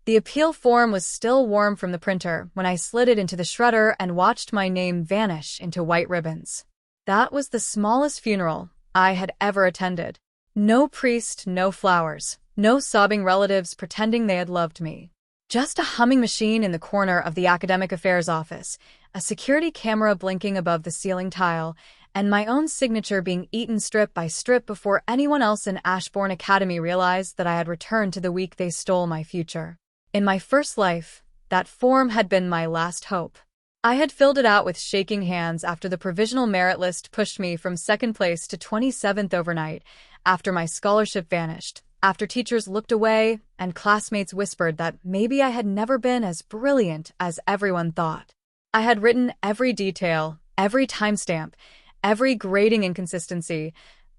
The appeal form was still warm from the printer when I slid it into the shredder and watched my name vanish into white ribbons. That was the smallest funeral I had ever attended. No priest, no flowers, no sobbing relatives pretending they had loved me. Just a humming machine in the corner of the academic affairs office, a security camera blinking above the ceiling tile, and my own signature being eaten strip by strip before anyone else in Ashbourne Academy realized that I had returned to the week they stole my future. In my first life, that form had been my last hope. I had filled it out with shaking hands after the provisional merit list pushed me from second place to 27th overnight, after my scholarship vanished, after teachers looked away and classmates whispered that maybe I had never been as brilliant as everyone thought. I had written every detail, every timestamp, every grading inconsistency,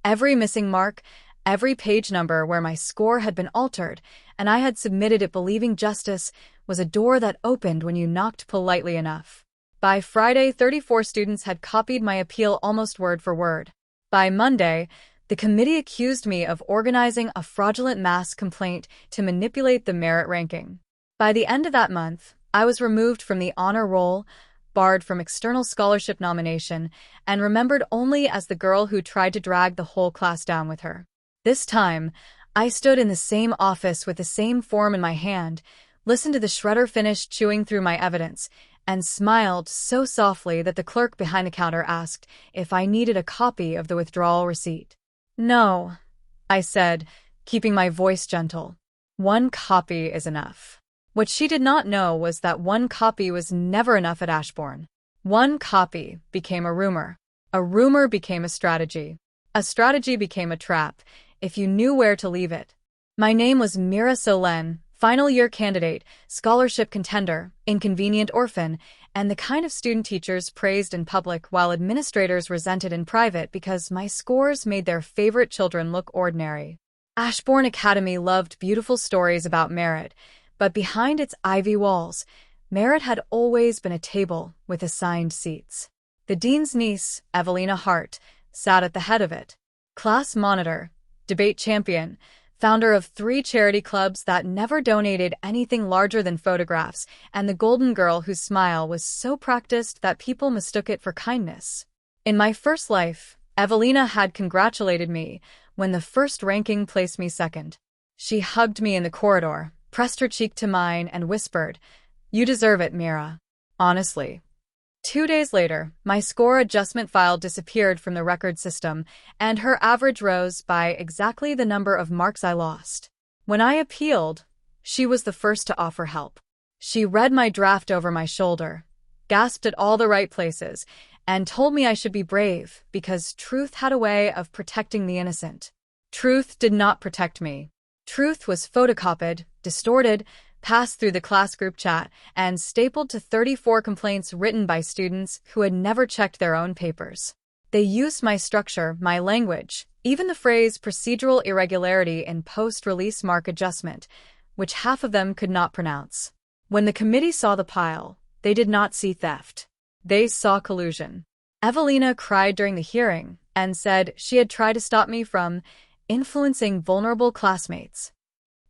every missing mark, every page number where my score had been altered, and I had submitted it believing justice was a door that opened when you knocked politely enough. By Friday, 34 students had copied my appeal almost word for word. By Monday, the committee accused me of organizing a fraudulent mass complaint to manipulate the merit ranking. By the end of that month, I was removed from the honor roll, barred from external scholarship nomination, and remembered only as the girl who tried to drag the whole class down with her. This time, I stood in the same office with the same form in my hand, listened to the shredder finish chewing through my evidence, and smiled so softly that the clerk behind the counter asked if I needed a copy of the withdrawal receipt. "No," I said, keeping my voice gentle. "One copy is enough." What she did not know was that one copy was never enough at Ashbourne. One copy became a rumor. A rumor became a strategy. A strategy became a trap, if you knew where to leave it. My name was Mira Solen, final year candidate, scholarship contender, inconvenient orphan, and the kind of student teachers praised in public while administrators resented in private because my scores made their favorite children look ordinary. Ashbourne Academy loved beautiful stories about merit, but behind its ivy walls, merit had always been a table with assigned seats. The dean's niece, Eveina Hart, sat at the head of it. Class monitor, debate champion, founder of 3 charity clubs that never donated anything larger than photographs, and the golden girl whose smile was so practiced that people mistook it for kindness. In my first life, Eveina had congratulated me when the first ranking placed me second. She hugged me in the corridor, pressed her cheek to mine, and whispered, "You deserve it, Mira." Honestly. 2 days later, my score adjustment file disappeared from the record system, and her average rose by exactly the number of marks I lost. When I appealed, she was the first to offer help. She read my draft over my shoulder, gasped at all the right places, and told me I should be brave because truth had a way of protecting the innocent. Truth did not protect me. Truth was photocopied, distorted, passed through the class group chat, and stapled to 34 complaints written by students who had never checked their own papers. They used my structure, my language, even the phrase procedural irregularity in post-release mark adjustment, which half of them could not pronounce. When the committee saw the pile, they did not see theft. They saw collusion. Eveina cried during the hearing and said she had tried to stop me from influencing vulnerable classmates.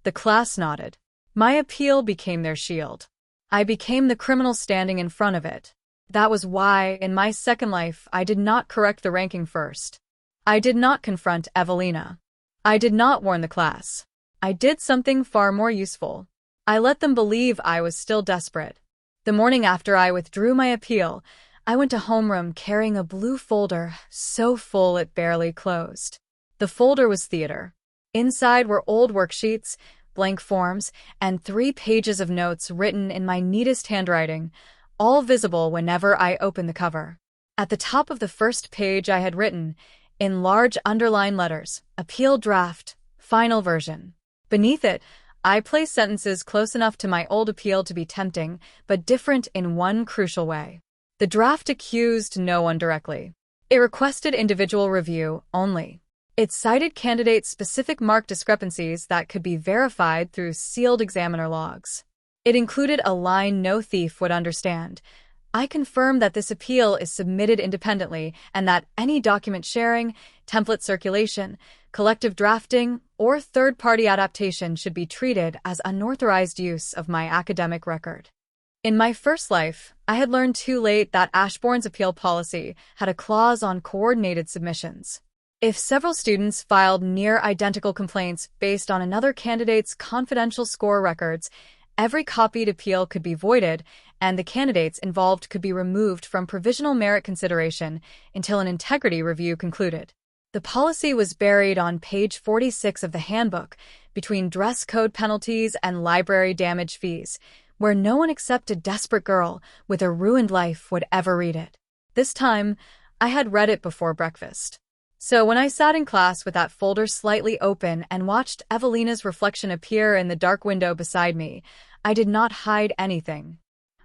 The class nodded. My appeal became their shield. I became the criminal standing in front of it. That was why, in my second life, I did not correct the ranking first. I did not confront Eveina. I did not warn the class. I did something far more useful. I let them believe I was still desperate. The morning after I withdrew my appeal, I went to homeroom carrying a blue folder so full it barely closed. The folder was theater. Inside were old worksheets, blank forms, and 3 pages of notes written in my neatest handwriting, all visible whenever I opened the cover. At the top of the first page I had written, in large underlined letters, "Appeal Draft, Final Version." Beneath it, I placed sentences close enough to my old appeal to be tempting, but different in one crucial way. The draft accused no one directly. It requested individual review only. It cited candidate-specific mark discrepancies that could be verified through sealed examiner logs. It included a line no thief would understand, I confirm that this appeal is submitted independently and that any document sharing, template circulation, collective drafting, or third-party adaptation should be treated as unauthorized use of my academic record. In my first life, I had learned too late that Ashbourne's appeal policy had a clause on coordinated submissions. If several students filed near-identical complaints based on another candidate's confidential score records, every copied appeal could be voided, and the candidates involved could be removed from provisional merit consideration until an integrity review concluded. The policy was buried on page 46 of the handbook, between dress code penalties and library damage fees, where no one except a desperate girl with a ruined life would ever read it. This time, I had read it before breakfast. So when I sat in class with that folder slightly open and watched Evelina's reflection appear in the dark window beside me, I did not hide anything.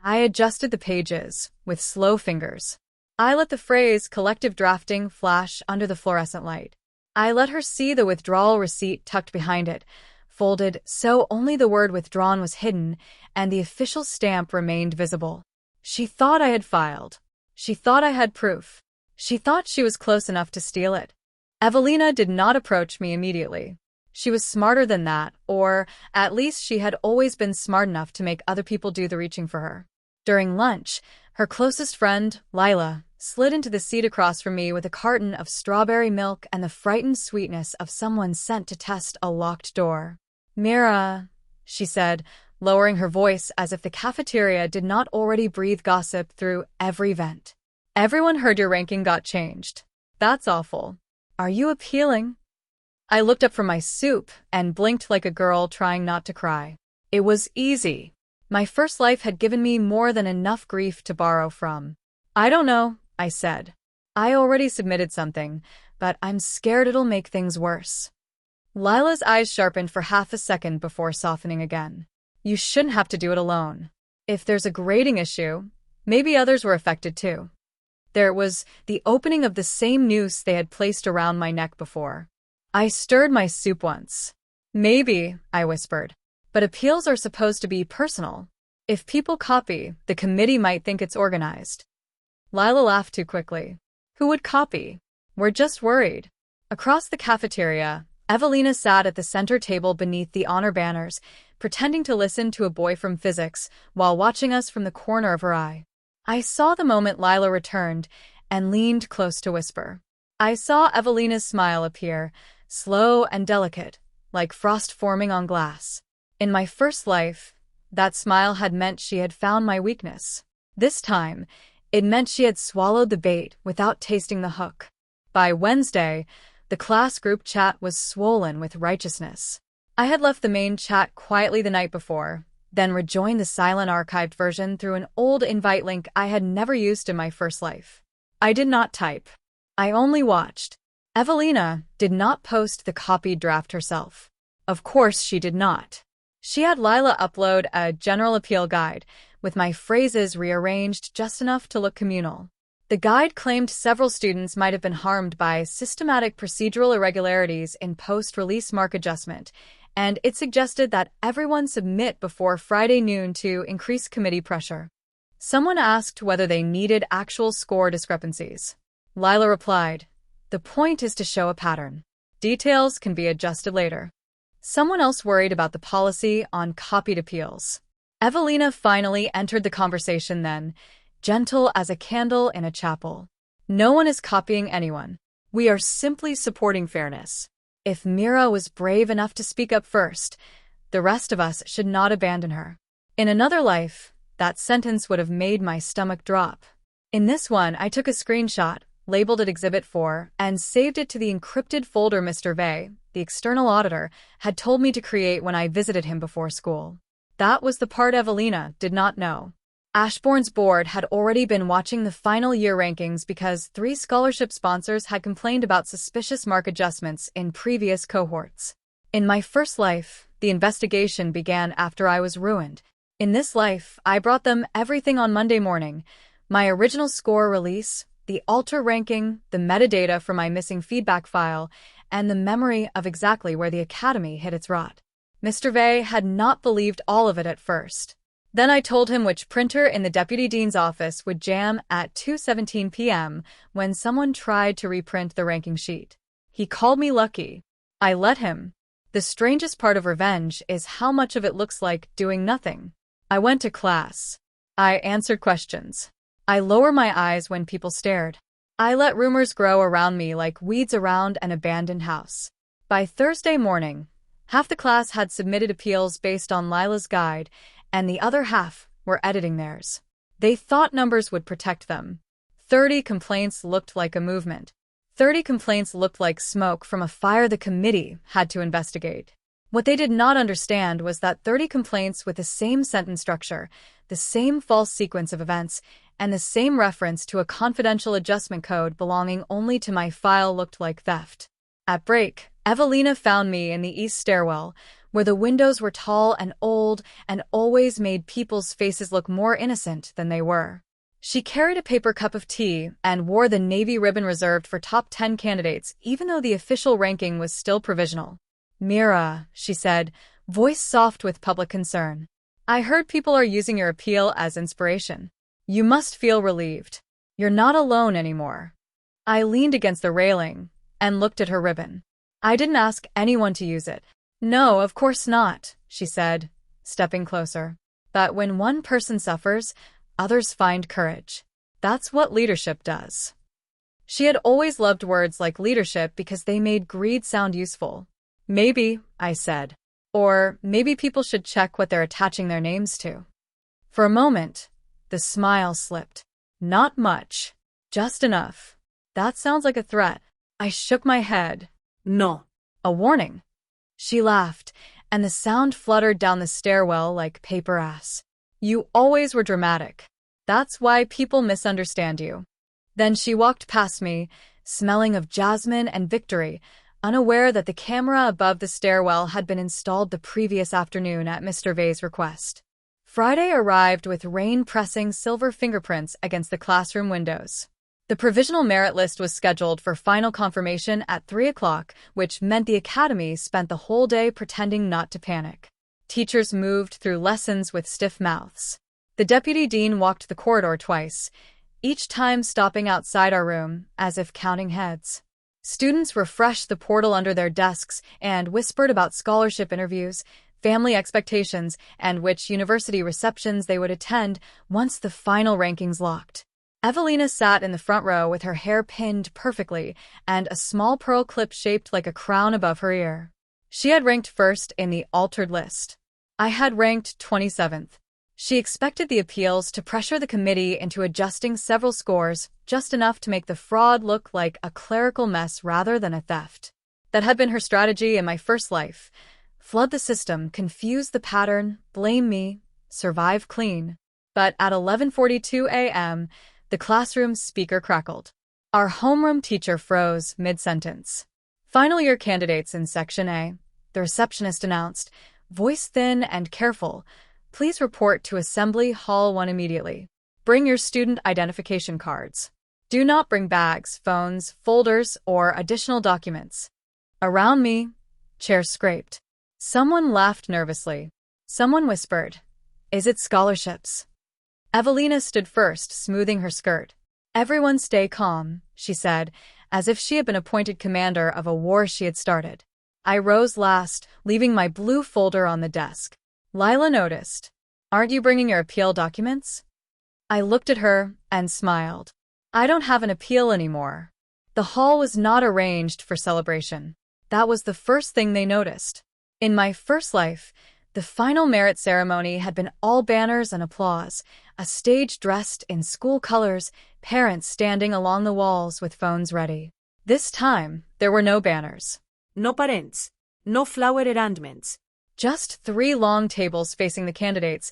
I adjusted the pages with slow fingers. I let the phrase collective drafting flash under the fluorescent light. I let her see the withdrawal receipt tucked behind it, folded so only the word withdrawn was hidden and the official stamp remained visible. She thought I had filed. She thought I had proof. She thought she was close enough to steal it. Eveina did not approach me immediately. She was smarter than that, or at least she had always been smart enough to make other people do the reaching for her. During lunch, her closest friend, Lila, slid into the seat across from me with a carton of strawberry milk and the frightened sweetness of someone sent to test a locked door. "Mira," she said, lowering her voice as if the cafeteria did not already breathe gossip through every vent. "Everyone heard your ranking got changed. That's awful. Are you appealing?" I looked up from my soup and blinked like a girl trying not to cry. It was easy. My first life had given me more than enough grief to borrow from. "I don't know," I said. "I already submitted something, but I'm scared it'll make things worse." Lila's eyes sharpened for half a second before softening again. "You shouldn't have to do it alone. If there's a grading issue, maybe others were affected too." There was the opening of the same noose they had placed around my neck before. I stirred my soup once. "Maybe," I whispered, "but appeals are supposed to be personal. If people copy, the committee might think it's organized." Lila laughed too quickly. "Who would copy? We're just worried." Across the cafeteria, Evelina sat at the center table beneath the honor banners, pretending to listen to a boy from physics while watching us from the corner of her eye. I saw the moment Lila returned and leaned close to whisper. I saw Evelina's smile appear, slow and delicate, like frost forming on glass. In my first life, that smile had meant she had found my weakness. This time, it meant she had swallowed the bait without tasting the hook. By Wednesday, the class group chat was swollen with righteousness. I had left the main chat quietly the night before, then rejoined the silent archived version through an old invite link I had never used in my first life. I did not type. I only watched. Evelina did not post the copied draft herself. Of course she did not. She had Lila upload a general appeal guide, with my phrases rearranged just enough to look communal. The guide claimed several students might have been harmed by systematic procedural irregularities in post-release mark adjustment, and it suggested that everyone submit before Friday noon to increase committee pressure. Someone asked whether they needed actual score discrepancies. Lila replied, "The point is to show a pattern. Details can be adjusted later." Someone else worried about the policy on copied appeals. Evelina finally entered the conversation then, gentle as a candle in a chapel. "No one is copying anyone. We are simply supporting fairness. If Mira was brave enough to speak up first, the rest of us should not abandon her." In another life, that sentence would have made my stomach drop. In this one, I took a screenshot, labeled it Exhibit 4, and saved it to the encrypted folder Mr. Vey, the external auditor, had told me to create when I visited him before school. That was the part Evelina did not know. Ashbourne's board had already been watching the final year rankings because 3 scholarship sponsors had complained about suspicious mark adjustments in previous cohorts. In my first life, the investigation began after I was ruined. In this life, I brought them everything on Monday morning: my original score release, the alter ranking, the metadata for my missing feedback file, and the memory of exactly where the academy hit its rot. Mr. Vey had not believed all of it at first. Then I told him which printer in the deputy dean's office would jam at 2:17 p.m. when someone tried to reprint the ranking sheet. He called me lucky. I let him. The strangest part of revenge is how much of it looks like doing nothing. I went to class. I answered questions. I lowered my eyes when people stared. I let rumors grow around me like weeds around an abandoned house. By Thursday morning, half the class had submitted appeals based on Lila's guide, and the other half were editing theirs. They thought numbers would protect them. 30 complaints looked like a movement. 30 complaints looked like smoke from a fire the committee had to investigate. What they did not understand was that 30 complaints with the same sentence structure, the same false sequence of events, and the same reference to a confidential adjustment code belonging only to my file looked like theft. At break, Eveina found me in the east stairwell, where the windows were tall and old and always made people's faces look more innocent than they were. She carried a paper cup of tea and wore the navy ribbon reserved for top 10 candidates, even though the official ranking was still provisional. "Mira," she said, voice soft with public concern. "I heard people are using your appeal as inspiration. You must feel relieved. You're not alone anymore." I leaned against the railing and looked at her ribbon. "I didn't ask anyone to use it." "No, of course not," she said, stepping closer. "But when one person suffers, others find courage. That's what leadership does." She had always loved words like leadership because they made greed sound useful. "Maybe," I said. "Or maybe people should check what they're attaching their names to." For a moment, the smile slipped. "Not much. Just enough." "That sounds like a threat." I shook my head. "No." "A warning." She laughed, and the sound fluttered down the stairwell like paper ass. "You always were dramatic. That's why people misunderstand you." Then she walked past me, smelling of jasmine and victory, unaware that the camera above the stairwell had been installed the previous afternoon at Mr. Vey's request. Friday arrived with rain pressing silver fingerprints against the classroom windows. The provisional merit list was scheduled for final confirmation at 3 o'clock, which meant the academy spent the whole day pretending not to panic. Teachers moved through lessons with stiff mouths. The deputy dean walked the corridor twice, each time stopping outside our room, as if counting heads. Students refreshed the portal under their desks and whispered about scholarship interviews, family expectations, and which university receptions they would attend once the final rankings locked. Eveina sat in the front row with her hair pinned perfectly and a small pearl clip shaped like a crown above her ear. She had ranked first in the altered list. I had ranked 27th. She expected the appeals to pressure the committee into adjusting several scores, just enough to make the fraud look like a clerical mess rather than a theft. That had been her strategy in my first life. Flood the system, confuse the pattern, blame me, survive clean. But at 11:42 a.m., the classroom speaker crackled. Our homeroom teacher froze mid-sentence. "Final year candidates in Section A," the receptionist announced, voice thin and careful. "Please report to Assembly Hall 1 immediately. Bring your student identification cards. Do not bring bags, phones, folders, or additional documents." Around me, chairs scraped. Someone laughed nervously. Someone whispered, "Is it scholarships?" Eveina stood first, smoothing her skirt. "Everyone stay calm," she said, as if she had been appointed commander of a war she had started. I rose last, leaving my blue folder on the desk. Lila noticed. "Aren't you bringing your appeal documents?" I looked at her and smiled. "I don't have an appeal anymore." The hall was not arranged for celebration. That was the first thing they noticed. In my first life, the final merit ceremony had been all banners and applause, a stage dressed in school colors, parents standing along the walls with phones ready. This time, there were no banners. No parents. No flower arrangements. Just 3 long tables facing the candidates,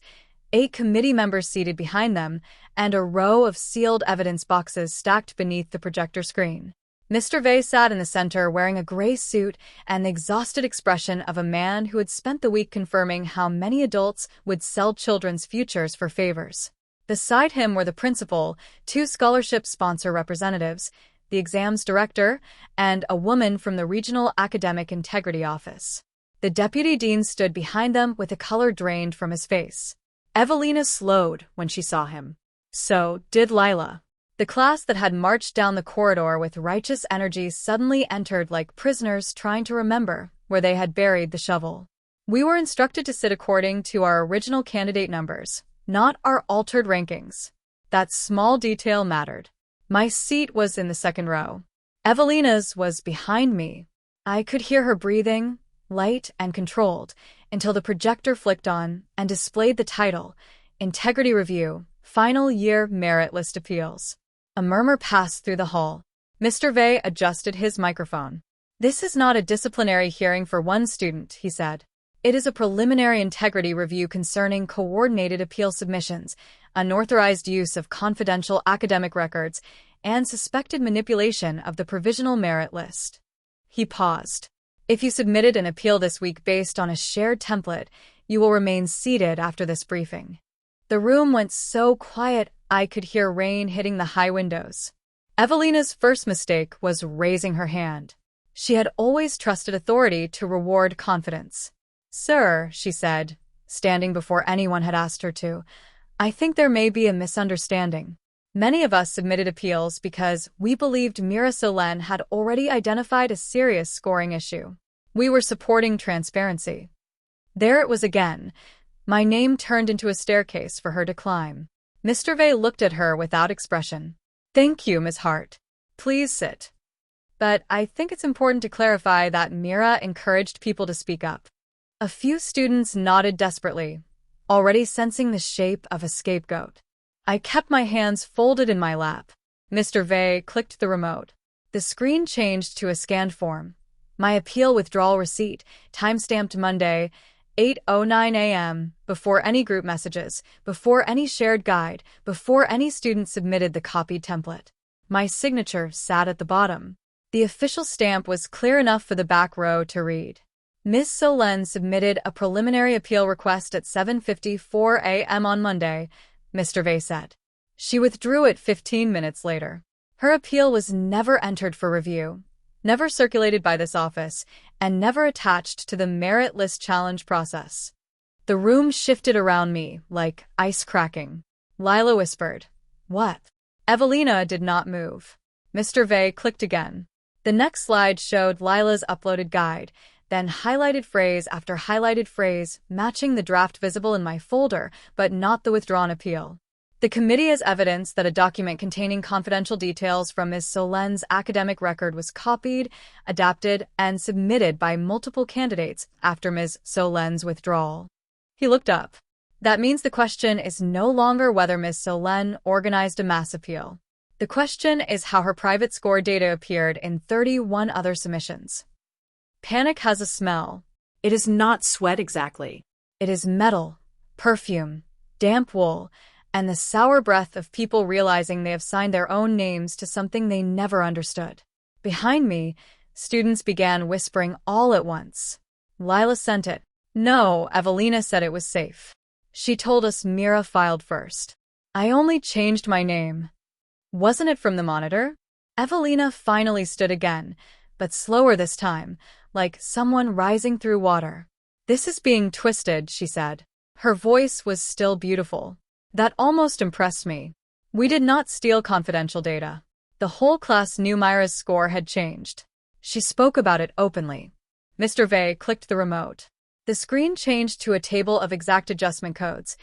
8 committee members seated behind them, and a row of sealed evidence boxes stacked beneath the projector screen. Mr. Vey sat in the center wearing a gray suit and the exhausted expression of a man who had spent the week confirming how many adults would sell children's futures for favors. Beside him were the principal, 2 scholarship sponsor representatives, the exams director, and a woman from the Regional Academic Integrity Office. The deputy dean stood behind them with the color drained from his face. Eveina slowed when she saw him. So did Lila. The class that had marched down the corridor with righteous energy suddenly entered like prisoners trying to remember where they had buried the shovel. We were instructed to sit according to our original candidate numbers, not our altered rankings. That small detail mattered. My seat was in the second row. Evelina's was behind me. I could hear her breathing, light and controlled, until the projector flicked on and displayed the title, Integrity Review, Final Year Merit List Appeals. A murmur passed through the hall. Mr. Vey adjusted his microphone. This is not a disciplinary hearing for one student, he said. It is a preliminary integrity review concerning coordinated appeal submissions, unauthorized use of confidential academic records, and suspected manipulation of the provisional merit list. He paused. If you submitted an appeal this week based on a shared template, you will remain seated after this briefing. The room went so quiet I could hear rain hitting the high windows. Evelina's first mistake was raising her hand. She had always trusted authority to reward confidence. Sir, she said, standing before anyone had asked her to, I think there may be a misunderstanding. Many of us submitted appeals because we believed Mira Solen had already identified a serious scoring issue. We were supporting transparency. There it was again. My name turned into a staircase for her to climb. Mr. Vey looked at her without expression. Thank you, Ms. Hart. Please sit. But I think it's important to clarify that Mira encouraged people to speak up. A few students nodded desperately, already sensing the shape of a scapegoat. I kept my hands folded in my lap. Mr. Vey clicked the remote. The screen changed to a scanned form. My appeal withdrawal receipt, timestamped Monday, 8:09 a.m., before any group messages, before any shared guide, before any student submitted the copied template. My signature sat at the bottom. The official stamp was clear enough for the back row to read. Ms. Solen submitted a preliminary appeal request at 7:54 a.m. on Monday, Mr. Vey said. She withdrew it 15 minutes later. Her appeal was never entered for review, never circulated by this office, and never attached to the merit list challenge process. The room shifted around me, like ice cracking. Lila whispered, What? Eveina did not move. Mr. Vey clicked again. The next slide showed Lila's uploaded guide, then highlighted phrase after highlighted phrase, matching the draft visible in my folder, but not the withdrawn appeal. The committee has evidence that a document containing confidential details from Ms. Solen's academic record was copied, adapted, and submitted by multiple candidates after Ms. Solen's withdrawal. He looked up. That means the question is no longer whether Ms. Solen organized a mass appeal. The question is how her private score data appeared in 31 other submissions. Panic has a smell. It is not sweat exactly. It is metal, perfume, damp wool, and the sour breath of people realizing they have signed their own names to something they never understood. Behind me, students began whispering all at once. Lila sent it. No, Eveina said it was safe. She told us Mira filed first. I only changed my name. Wasn't it from the monitor? Eveina finally stood again, but slower this time, like someone rising through water. This is being twisted, she said. Her voice was still beautiful. That almost impressed me. We did not steal confidential data. The whole class knew Myra's score had changed. She spoke about it openly. Mr. Vey clicked the remote. The screen changed to a table of exact adjustment codes,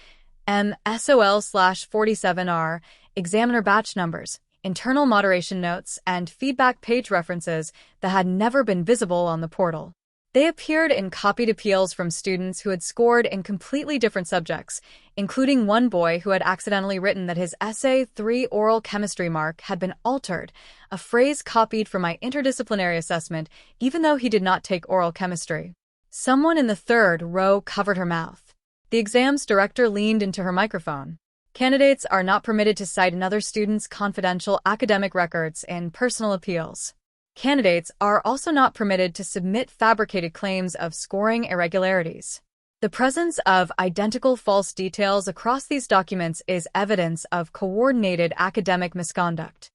MSOL/47R, examiner batch numbers, internal moderation notes, and feedback page references that had never been visible on the portal. They appeared in copied appeals from students who had scored in completely different subjects, including one boy who had accidentally written that his Essay 3 oral chemistry mark had been altered, a phrase copied from my interdisciplinary assessment, even though he did not take oral chemistry. Someone in the third row covered her mouth. The exam's director leaned into her microphone. Candidates are not permitted to cite another student's confidential academic records in personal appeals. Candidates are also not permitted to submit fabricated claims of scoring irregularities. The presence of identical false details across these documents is evidence of coordinated academic misconduct.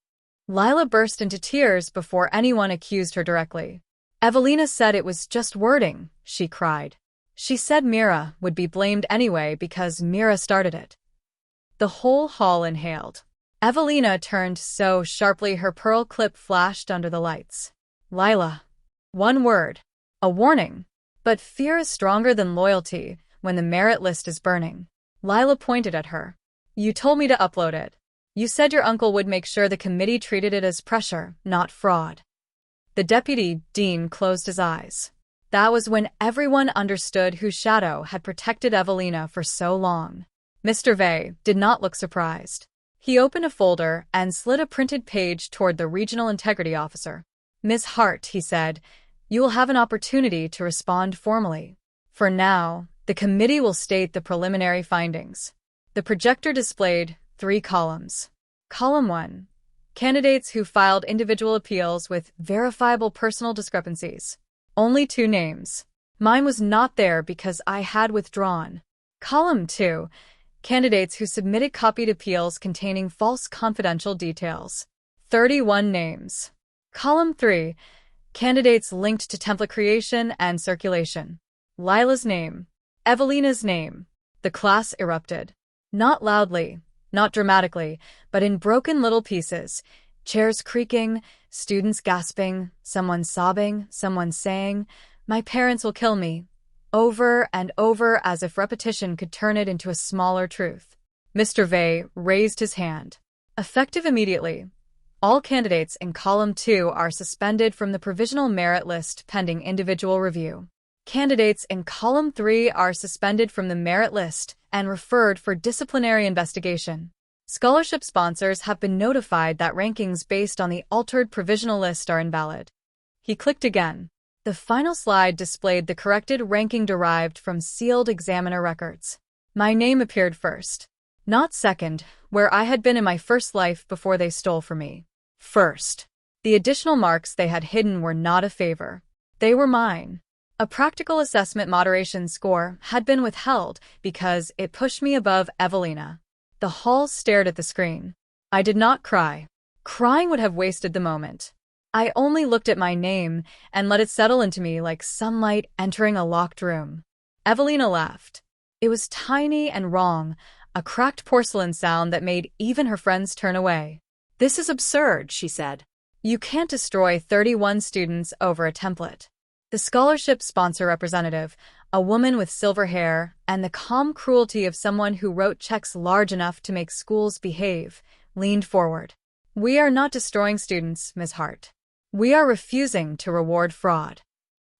Lila burst into tears before anyone accused her directly. Eveina said it was just wording, she cried. She said Mira would be blamed anyway because Mira started it. The whole hall inhaled. Eveina turned so sharply her pearl clip flashed under the lights. Lila. One word. A warning. But fear is stronger than loyalty when the merit list is burning. Lila pointed at her. You told me to upload it. You said your uncle would make sure the committee treated it as pressure, not fraud. The deputy dean closed his eyes. That was when everyone understood whose shadow had protected Eveina for so long. Mr. Vey did not look surprised. He opened a folder and slid a printed page toward the regional integrity officer. Ms. Hart, he said, you will have an opportunity to respond formally. For now, the committee will state the preliminary findings. The projector displayed 3 columns. Column 1. Candidates who filed individual appeals with verifiable personal discrepancies. Only 2 names. Mine was not there because I had withdrawn. Column 2. Candidates who submitted copied appeals containing false confidential details. 31 names. Column 3. Candidates linked to template creation and circulation. Lila's name. Evelina's name. The class erupted. Not loudly, not dramatically, but in broken little pieces. Chairs creaking, students gasping, someone sobbing, someone saying, "My parents will kill me," over and over as if repetition could turn it into a smaller truth. Mr. Vey raised his hand. Effective immediately. All candidates in column 2 are suspended from the provisional merit list pending individual review. Candidates in column 3 are suspended from the merit list and referred for disciplinary investigation. Scholarship sponsors have been notified that rankings based on the altered provisional list are invalid. He clicked again. The final slide displayed the corrected ranking derived from sealed examiner records. My name appeared first. Not second, where I had been in my first life before they stole from me. First. The additional marks they had hidden were not a favor. They were mine. A practical assessment moderation score had been withheld because it pushed me above Eveina. The hall stared at the screen. I did not cry. Crying would have wasted the moment. I only looked at my name and let it settle into me like sunlight entering a locked room. Eveina laughed. It was tiny and wrong, a cracked porcelain sound that made even her friends turn away. This is absurd, she said. You can't destroy 31 students over a template. The scholarship sponsor representative, a woman with silver hair, and the calm cruelty of someone who wrote checks large enough to make schools behave, leaned forward. We are not destroying students, Ms. Hart. We are refusing to reward fraud.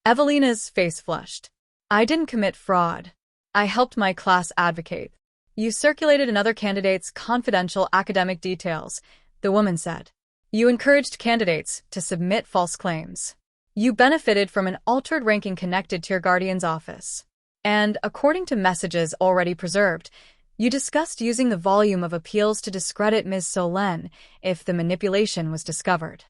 Evelina's face flushed. I didn't commit fraud. I helped my class advocate. You circulated another candidate's confidential academic details, the woman said. You encouraged candidates to submit false claims. You benefited from an altered ranking connected to your guardian's office. And, according to messages already preserved, you discussed using the volume of appeals to discredit Ms. Solen if the manipulation was discovered.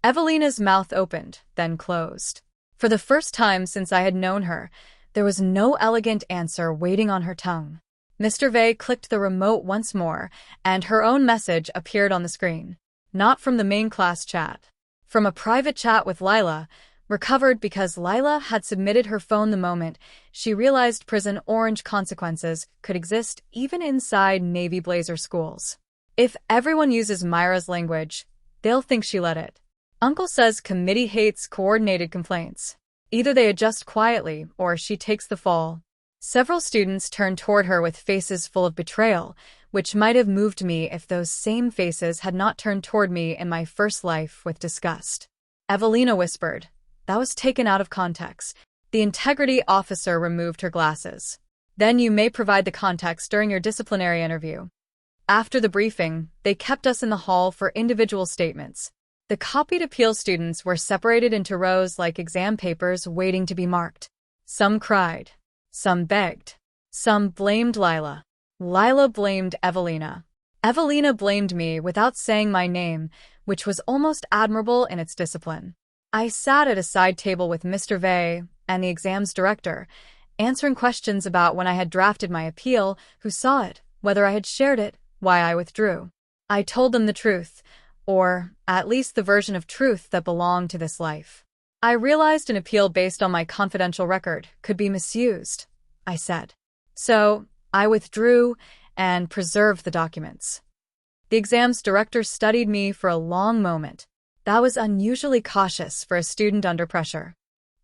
Evelina's mouth opened, then closed. For the first time since I had known her, there was no elegant answer waiting on her tongue. Mr. Vey clicked the remote once more, and her own message appeared on the screen. Not from the main class chat. From a private chat with Lila, recovered because Lila had submitted her phone the moment she realized prison orange consequences could exist even inside Navy Blazer schools. If everyone uses Myra's language, they'll think she let it. Uncle says committee hates coordinated complaints. Either they adjust quietly or she takes the fall. Several students turned toward her with faces full of betrayal, which might have moved me if those same faces had not turned toward me in my first life with disgust. Eveina whispered. That was taken out of context. The integrity officer removed her glasses. Then you may provide the context during your disciplinary interview. After the briefing, they kept us in the hall for individual statements. The copied appeal students were separated into rows like exam papers waiting to be marked. Some cried. Some begged. Some blamed Lila. Lila blamed Eveina. Eveina blamed me without saying my name, which was almost admirable in its discipline. I sat at a side table with Mr. Vey and the exams director, answering questions about when I had drafted my appeal, who saw it, whether I had shared it, why I withdrew. I told them the truth, or at least the version of truth that belonged to this life. I realized an appeal based on my confidential record could be misused. I said. So, I withdrew and preserved the documents. The exam's director studied me for a long moment. That was unusually cautious for a student under pressure.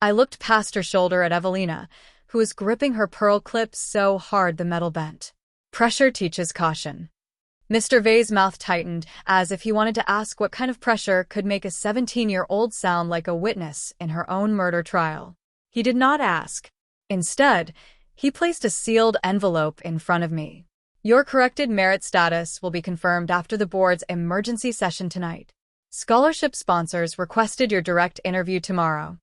I looked past her shoulder at Eveina, who was gripping her pearl clip so hard the metal bent. Pressure teaches caution. Mr. Vey's mouth tightened, as if he wanted to ask what kind of pressure could make a 17-year-old sound like a witness in her own murder trial. He did not ask. Instead, he placed a sealed envelope in front of me. Your corrected merit status will be confirmed after the board's emergency session tonight. Scholarship sponsors requested your direct interview tomorrow.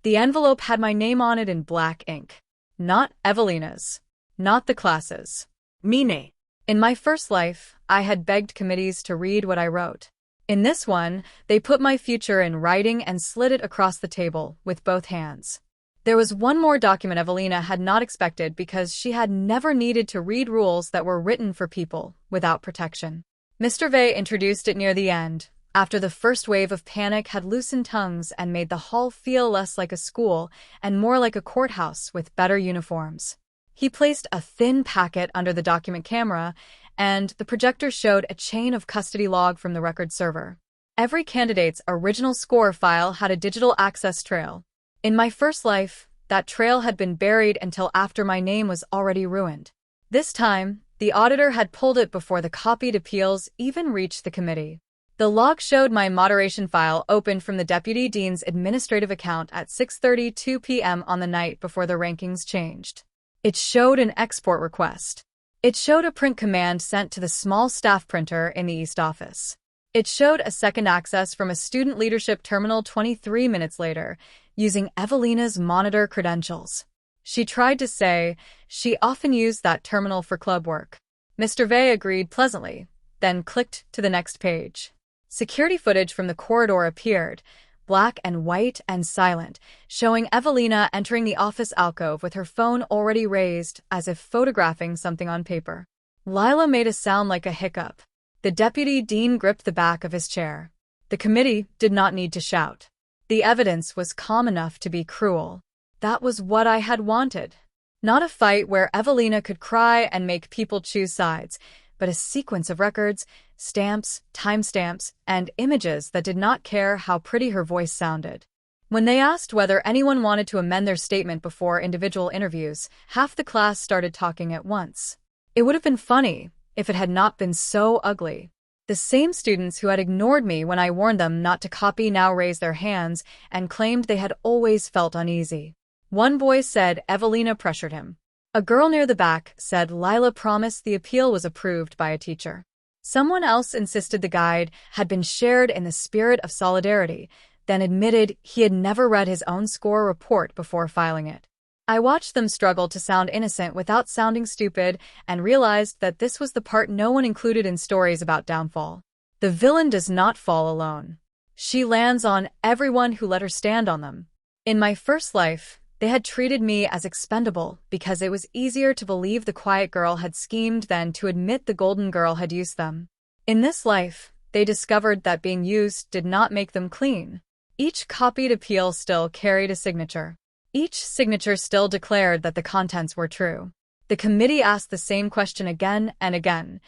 The envelope had my name on it in black ink. Not Evelina's. Not the class's. Mine. In my first life, I had begged committees to read what I wrote. In this one, they put my future in writing and slid it across the table with both hands. There was one more document Eveina had not expected because she had never needed to read rules that were written for people without protection. Mr. Vey introduced it near the end, after the first wave of panic had loosened tongues and made the hall feel less like a school and more like a courthouse with better uniforms. He placed a thin packet under the document camera, and the projector showed a chain of custody log from the record server. Every candidate's original score file had a digital access trail. In my first life, that trail had been buried until after my name was already ruined. This time, the auditor had pulled it before the copied appeals even reached the committee. The log showed my moderation file opened from the deputy dean's administrative account at 6:32 p.m. on the night before the rankings changed. It showed an export request. It showed a print command sent to the small staff printer in the East office. It showed a second access from a student leadership terminal 23 minutes later, using Evelina's monitor credentials. She tried to say she often used that terminal for club work. Mr. Vey agreed pleasantly, then clicked to the next page. Security footage from the corridor appeared, black and white and silent, showing Eveina entering the office alcove with her phone already raised as if photographing something on paper. Lila made a sound like a hiccup. The deputy dean gripped the back of his chair. The committee did not need to shout. The evidence was calm enough to be cruel. That was what I had wanted. Not a fight where Eveina could cry and make people choose sides, but a sequence of records, stamps, timestamps, and images that did not care how pretty her voice sounded. When they asked whether anyone wanted to amend their statement before individual interviews, half the class started talking at once. It would have been funny if it had not been so ugly. The same students who had ignored me when I warned them not to copy now raised their hands and claimed they had always felt uneasy. One boy said Eveina pressured him. A girl near the back said Lila promised the appeal was approved by a teacher. Someone else insisted the guide had been shared in the spirit of solidarity, then admitted he had never read his own score report before filing it. I watched them struggle to sound innocent without sounding stupid and realized that this was the part no one included in stories about downfall. The villain does not fall alone. She lands on everyone who let her stand on them. In my first life, they had treated me as expendable because it was easier to believe the quiet girl had schemed than to admit the golden girl had used them. In this life, they discovered that being used did not make them clean. Each copied appeal still carried a signature. Each signature still declared that the contents were true. The committee asked the same question again and again.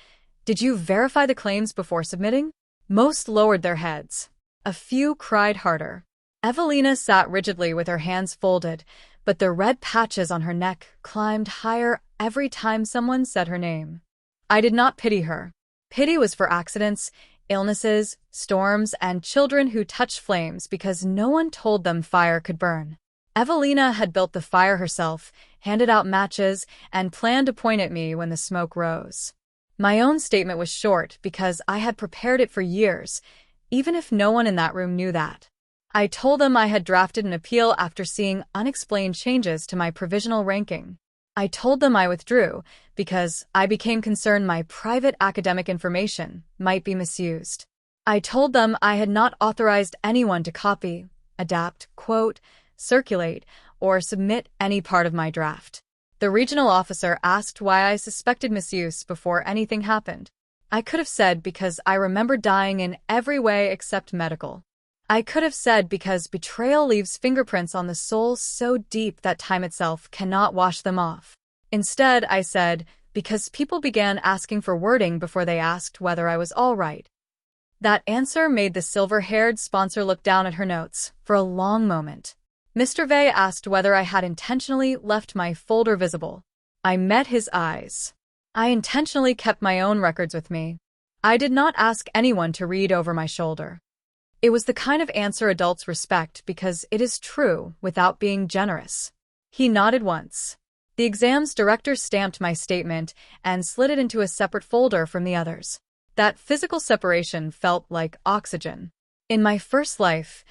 Did you verify the claims before submitting? Most lowered their heads. A few cried harder. Eveina sat rigidly with her hands folded, but the red patches on her neck climbed higher every time someone said her name. I did not pity her. Pity was for accidents, illnesses, storms, and children who touched flames because no one told them fire could burn. Eveina had built the fire herself, handed out matches, and planned to point at me when the smoke rose. My own statement was short because I had prepared it for years, even if no one in that room knew that. I told them I had drafted an appeal after seeing unexplained changes to my provisional ranking. I told them I withdrew because I became concerned my private academic information might be misused. I told them I had not authorized anyone to copy, adapt, quote, circulate, or submit any part of my draft. The regional officer asked why I suspected misuse before anything happened. I could have said because I remember dying in every way except medical. I could have said because betrayal leaves fingerprints on the soul so deep that time itself cannot wash them off. Instead, I said, because people began asking for wording before they asked whether I was all right. That answer made the silver-haired sponsor look down at her notes for a long moment. Mr. Vey asked whether I had intentionally left my folder visible. I met his eyes. I intentionally kept my own records with me. I did not ask anyone to read over my shoulder. It was the kind of answer adults respect because it is true without being generous. He nodded once. The exam's director stamped my statement and slid it into a separate folder from the others. That physical separation felt like oxygen. In my first life,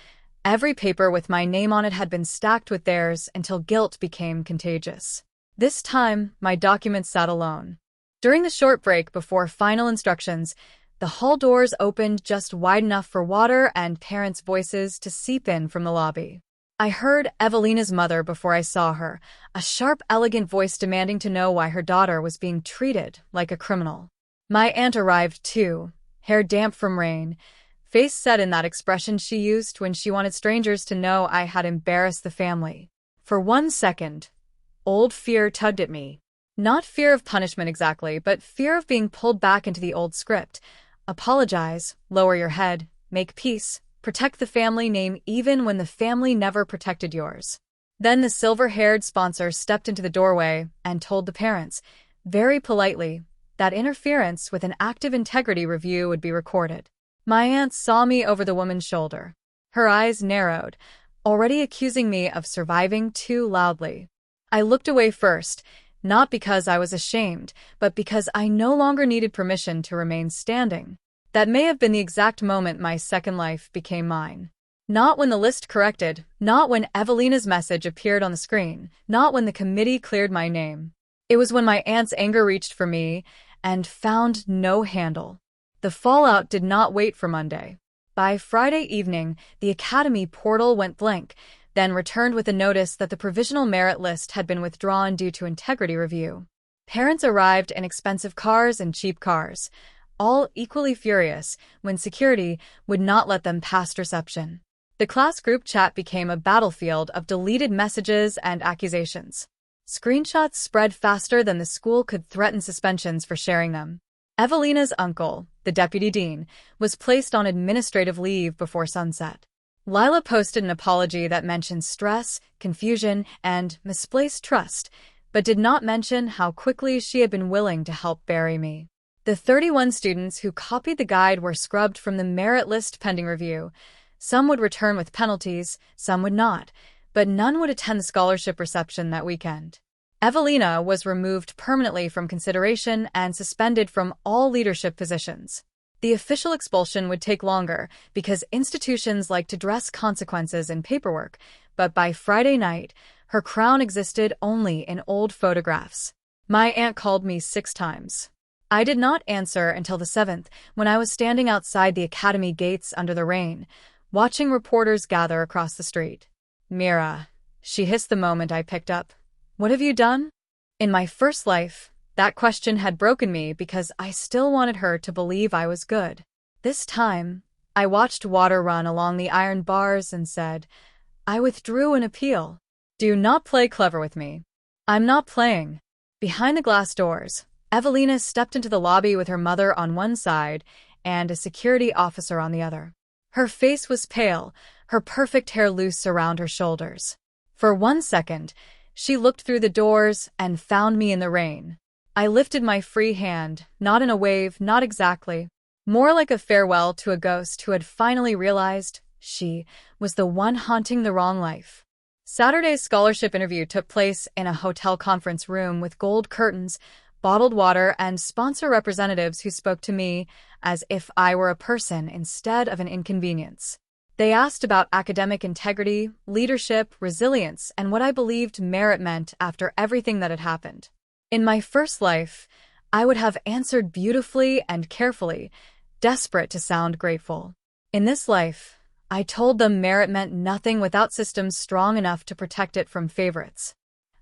every paper with my name on it had been stacked with theirs until guilt became contagious. This time, my documents sat alone. During the short break before final instructions, the hall doors opened just wide enough for water and parents' voices to seep in from the lobby. I heard Evelina's mother before I saw her, a sharp, elegant voice demanding to know why her daughter was being treated like a criminal. My aunt arrived too, hair damp from rain, face set in that expression she used when she wanted strangers to know I had embarrassed the family. For 1 second, old fear tugged at me. Not fear of punishment exactly, but fear of being pulled back into the old script. Apologize, lower your head, make peace, protect the family name even when the family never protected yours. Then the silver-haired sponsor stepped into the doorway and told the parents, very politely, that interference with an active integrity review would be recorded. My aunt saw me over the woman's shoulder. Her eyes narrowed, already accusing me of surviving too loudly. I looked away first, not because I was ashamed, but because I no longer needed permission to remain standing. That may have been the exact moment my second life became mine. Not when the list corrected, not when Evelina's message appeared on the screen, not when the committee cleared my name. It was when my aunt's anger reached for me and found no handle. The fallout did not wait for Monday. By Friday evening, the academy portal went blank, then returned with a notice that the provisional merit list had been withdrawn due to integrity review. Parents arrived in expensive cars and cheap cars, all equally furious when security would not let them past reception. The class group chat became a battlefield of deleted messages and accusations. Screenshots spread faster than the school could threaten suspensions for sharing them. Evelina's uncle, the deputy dean, was placed on administrative leave before sunset. Lila posted an apology that mentioned stress, confusion, and misplaced trust, but did not mention how quickly she had been willing to help bury me. The 31 students who copied the guide were scrubbed from the merit list pending review. Some would return with penalties, some would not, but none would attend the scholarship reception that weekend. Evelina was removed permanently from consideration and suspended from all leadership positions. The official expulsion would take longer because institutions like to dress consequences in paperwork, but by Friday night, her crown existed only in old photographs. My aunt called me 6 times. I did not answer until the 7th, when I was standing outside the academy gates under the rain, watching reporters gather across the street. Mira, she hissed the moment I picked up. What have you done? In my first life, that question had broken me because I still wanted her to believe I was good. This time, I watched water run along the iron bars and said, I withdrew an appeal. Do not play clever with me. I'm not playing. Behind the glass doors, Evelina stepped into the lobby with her mother on one side and a security officer on the other. Her face was pale, her perfect hair loose around her shoulders. For 1 second, she looked through the doors and found me in the rain. I lifted my free hand, not in a wave, not exactly. More like a farewell to a ghost who had finally realized she was the one haunting the wrong life. Saturday's scholarship interview took place in a hotel conference room with gold curtains, bottled water, and sponsor representatives who spoke to me as if I were a person instead of an inconvenience. They asked about academic integrity, leadership, resilience, and what I believed merit meant after everything that had happened. In my first life, I would have answered beautifully and carefully, desperate to sound grateful. In this life, I told them merit meant nothing without systems strong enough to protect it from favorites.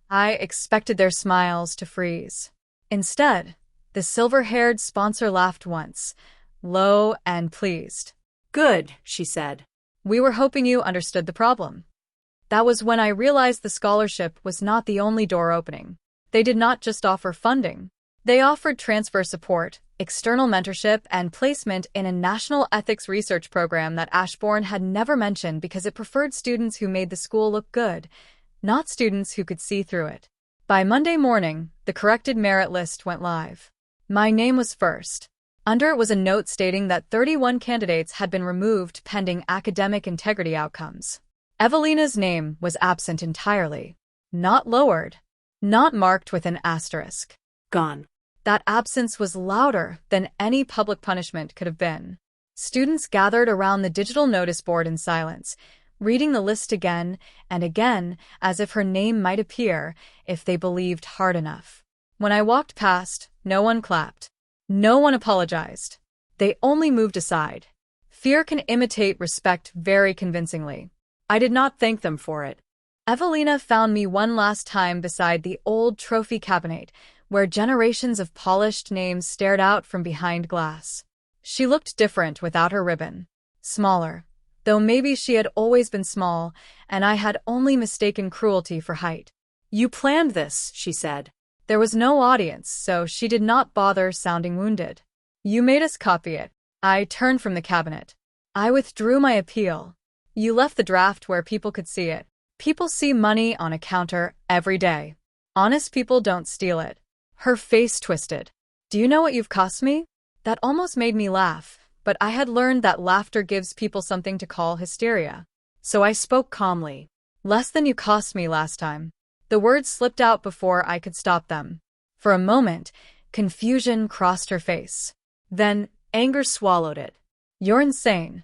I expected their smiles to freeze. Instead, the silver-haired sponsor laughed once, low and pleased. Good, she said. We were hoping you understood the problem. That was when I realized the scholarship was not the only door opening. They did not just offer funding. They offered transfer support, external mentorship, and placement in a national ethics research program that Ashbourne had never mentioned because it preferred students who made the school look good, not students who could see through it. By Monday morning, the corrected merit list went live. My name was first. Under it was a note stating that 31 candidates had been removed pending academic integrity outcomes. Evelina's name was absent entirely. Not lowered. Not marked with an asterisk. Gone. That absence was louder than any public punishment could have been. Students gathered around the digital notice board in silence, reading the list again and again as if her name might appear if they believed hard enough. When I walked past, no one clapped. No one apologized. They only moved aside. Fear can imitate respect very convincingly. I did not thank them for it. Eveina found me one last time beside the old trophy cabinet, where generations of polished names stared out from behind glass. She looked different without her ribbon. Smaller. Though maybe she had always been small, and I had only mistaken cruelty for height. You planned this, she said. There was no audience, so she did not bother sounding wounded. You made us copy it. I turned from the cabinet. I withdrew my appeal. You left the draft where people could see it. People see money on a counter every day. Honest people don't steal it. Her face twisted. Do you know what you've cost me? That almost made me laugh, but I had learned that laughter gives people something to call hysteria. So I spoke calmly. Less than you cost me last time. The words slipped out before I could stop them. For a moment, confusion crossed her face. Then, anger swallowed it. You're insane.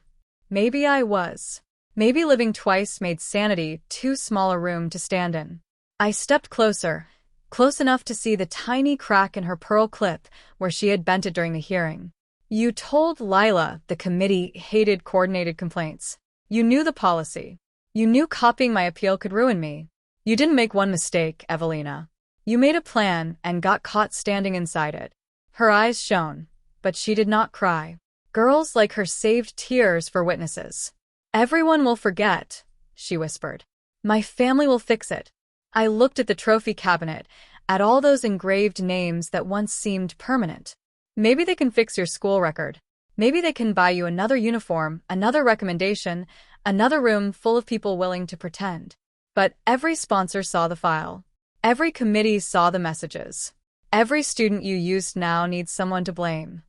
Maybe I was. Maybe living twice made sanity too small a room to stand in. I stepped closer, close enough to see the tiny crack in her pearl clip where she had bent it during the hearing. You told Lila the committee hated coordinated complaints. You knew the policy. You knew copying my appeal could ruin me. You didn't make one mistake, Eveina. You made a plan and got caught standing inside it. Her eyes shone, but she did not cry. Girls like her saved tears for witnesses. Everyone will forget, she whispered. My family will fix it. I looked at the trophy cabinet, at all those engraved names that once seemed permanent. Maybe they can fix your school record. Maybe they can buy you another uniform, another recommendation, another room full of people willing to pretend. But every sponsor saw the file. Every committee saw the messages. Every student you used now needs someone to blame.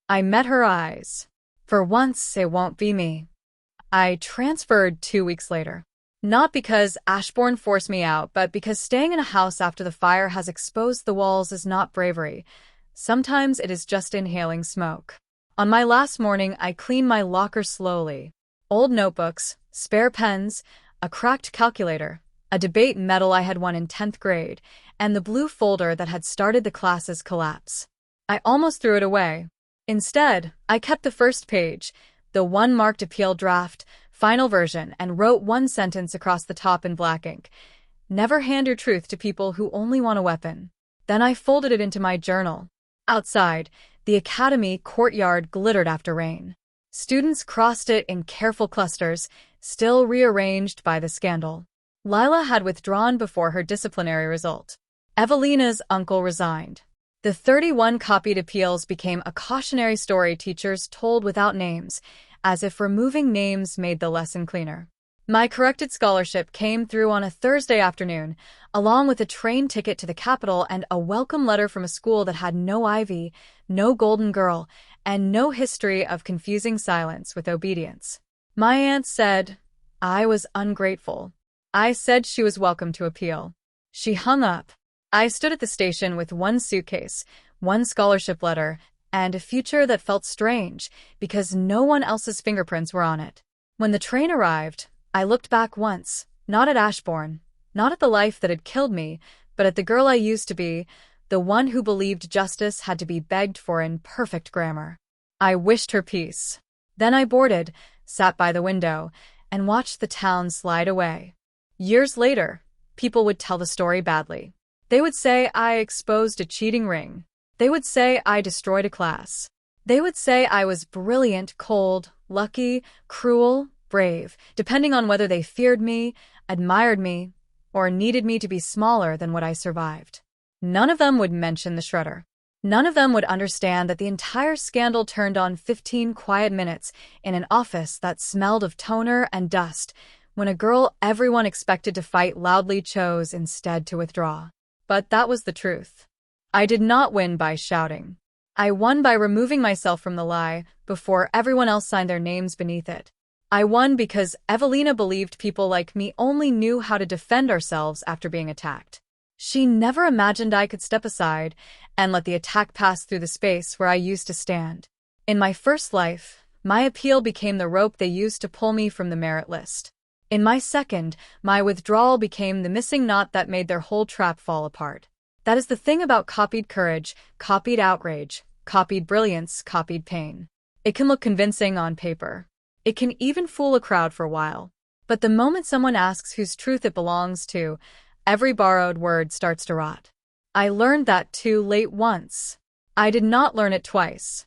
I met her eyes. For once, it won't be me. I transferred 2 weeks later. Not because Ashbourne forced me out, but because staying in a house after the fire has exposed the walls is not bravery. Sometimes it is just inhaling smoke. On my last morning, I cleaned my locker slowly. Old notebooks, spare pens, a cracked calculator, a debate medal I had won in 10th grade, and the blue folder that had started the class's collapse. I almost threw it away. Instead, I kept the first page, the one marked appeal draft, final version, and wrote one sentence across the top in black ink. Never hand your truth to people who only want a weapon. Then I folded it into my journal. Outside, the academy courtyard glittered after rain. Students crossed it in careful clusters, still rearranged by the scandal. Lila had withdrawn before her disciplinary result. Evelina's uncle resigned. The 31 copied appeals became a cautionary story teachers told without names, as if removing names made the lesson cleaner. My corrected scholarship came through on a Thursday afternoon, along with a train ticket to the capital and a welcome letter from a school that had no Ivy, no Golden Girl, and no history of confusing silence with obedience. My aunt said I was ungrateful. I said she was welcome to appeal. She hung up. I stood at the station with one suitcase, one scholarship letter, and a future that felt strange because no one else's fingerprints were on it. When the train arrived, I looked back once, not at Ashbourne, not at the life that had killed me, but at the girl I used to be, the one who believed justice had to be begged for in perfect grammar. I wished her peace. Then I boarded, sat by the window, and watched the town slide away. Years later, people would tell the story badly. They would say I exposed a cheating ring. They would say I destroyed a class. They would say I was brilliant, cold, lucky, cruel, brave, depending on whether they feared me, admired me, or needed me to be smaller than what I survived. None of them would mention the shredder. None of them would understand that the entire scandal turned on 15 quiet minutes in an office that smelled of toner and dust, when a girl everyone expected to fight loudly chose instead to withdraw. But that was the truth. I did not win by shouting. I won by removing myself from the lie before everyone else signed their names beneath it. I won because Eveina believed people like me only knew how to defend ourselves after being attacked. She never imagined I could step aside and let the attack pass through the space where I used to stand. In my first life, my appeal became the rope they used to pull me from the merit list. In my second, my withdrawal became the missing knot that made their whole trap fall apart. That is the thing about copied courage, copied outrage, copied brilliance, copied pain. It can look convincing on paper. It can even fool a crowd for a while. But the moment someone asks whose truth it belongs to, every borrowed word starts to rot. I learned that too late once. I did not learn it twice.